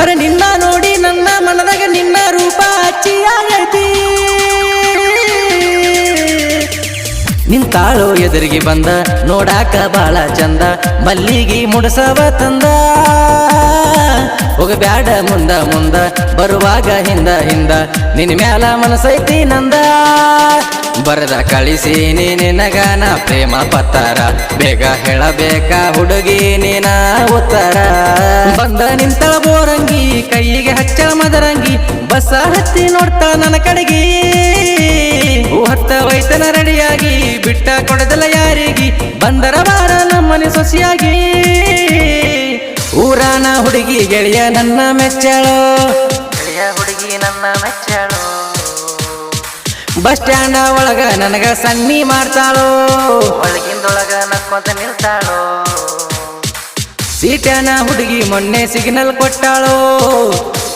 ಅರೆ ನಿನ್ನ ನೋಡಿ ನನ್ನ ಮನದಾಗ ನಿನ್ನ ರೂಪ ಹಚ್ಚಿಯಾಗೈತಿ ನಿಂತಾಳು ಎದುರಿಗೆ ಬಂದ ನೋಡಾಕ ಬಾಳ ಚಂದ ಮಲ್ಲಿಗಿ ಮುಡಸವ ತಂದ ಹೋಗಬ್ಯಾಡ ಮುಂದ ಮುಂದ ಬರುವಾಗ ಹಿಂದ ಹಿಂದ ನಿನ್ನ ಮ್ಯಾಲ ಮನಸೈತಿ ನಂದ ಬರದ ಕಳಿಸಿ ನಿನಗನ ಪ್ರೇಮ ಪತ್ತಾರ ಬೇಗ ಹೇಳಬೇಕ ಹುಡುಗಿ ನೀನ ಉತ್ತರ ಬಂದ ನಿಂತಳ ಬೋರಂಗಿ ಕೈಗೆ ಹಚ್ಚಳ ಮದರಂಗಿ ಬಸ ಹತ್ತಿ ನೋಡ್ತಾಳ ನನ್ನ ಕಡೆಗೆ ಹತ್ತ ವೈತನ ರೆಡಿಯಾಗಿ ಬಿಟ್ಟ ಕೊಡದಲ್ಲ ಯಾರಿಗೆ ಬಂದರ ಬಾರ ನಮ್ಮನೆ ಸೊಸಿಯಾಗಿ ಊರಾನ ಹುಡುಗಿ ಗೆಳೆಯ ನನ್ನ ಮೆಚ್ಚಳು ಗೆಳೆಯ ಹುಡುಗಿ ನನ್ನ ಮೆಚ್ಚಳು ಬಸ್ ಸ್ಟ್ಯಾಂಡ್ ಒಳಗ ನನಗ ಸನ್ನಿ ಮಾಡ್ತಾಳೋ ಒಳಗಿಂದೊಳಗ ನಕ್ಕೊಂತ ನಿಲ್ತಾಳೋ ಸೀಟನ ಹುಡುಗಿ ಮೊನ್ನೆ ಸಿಗ್ನಲ್ ಕೊಟ್ಟಾಳೋ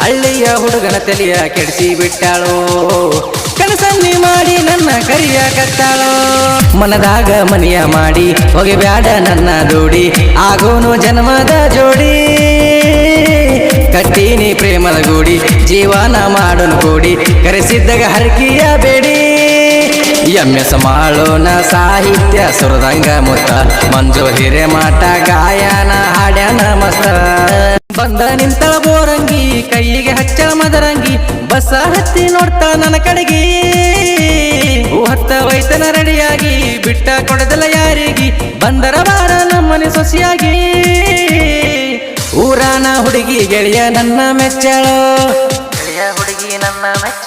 ಹಳ್ಳಿಯ ಹುಡುಗನ ತಲೆಯ ಕೆಡಿಸಿ ಬಿಟ್ಟಾಳೋ ಕನಸನ್ನಿ ಮಾಡಿ ನನ್ನ ಕರಿಯ ಕತ್ತಾಳೋ ಮನದಾಗ ಮನಿಯ ಮಾಡಿ ಹೋಗಿಬ್ಯಾಡ ನನ್ನ ದೂಡಿ ಆಗೋನು ಜನ್ಮದ ಜೋಡಿ ಕಟ್ಟೀನಿ ಪ್ರೇಮದ ಗೂಡಿ ಜೀವನ ಮಾಡೋನು ಕೂಡಿ ಕರೆಸಿದ್ದಾಗ ಹರಕಿಯ ಬೇಡಿ MS ಮಾಡೋಣ ಸಾಹಿತ್ಯ ಸುರದಂಗ ಮುತ್ತ ಮಂಜು ಹಿರೇಮಠ ಗಾಯನ ಹಾಡ್ಯಾನ ಮಸ್ತ ಬಂದ ನಿಂತಳ ಬೋರಂಗಿ ಕೈಗೆ ಹಚ್ಚಳ ಮದರಂಗಿ ಬಸ ಹತ್ತಿ ನೋಡ್ತಾ ನನ್ನ ಕಡೆಗೆ ಹತ್ತ ವೈತನ ರೆಡಿಯಾಗಿ ಬಿಟ್ಟ ಕೊಡದಲ್ಲ ಯಾರಿಗೆ ಬಂದರ ಬಾರ ನಮ್ಮನೆ ಸೊಸಿಯಾಗಿ ಊರಾನ ಹುಡುಗಿ ಗೆಳೆಯ ನನ್ನ ಮೆಚ್ಚಳು ಗೆಳೆಯ ಹುಡುಗಿ ನನ್ನ ಮೆಚ್ಚ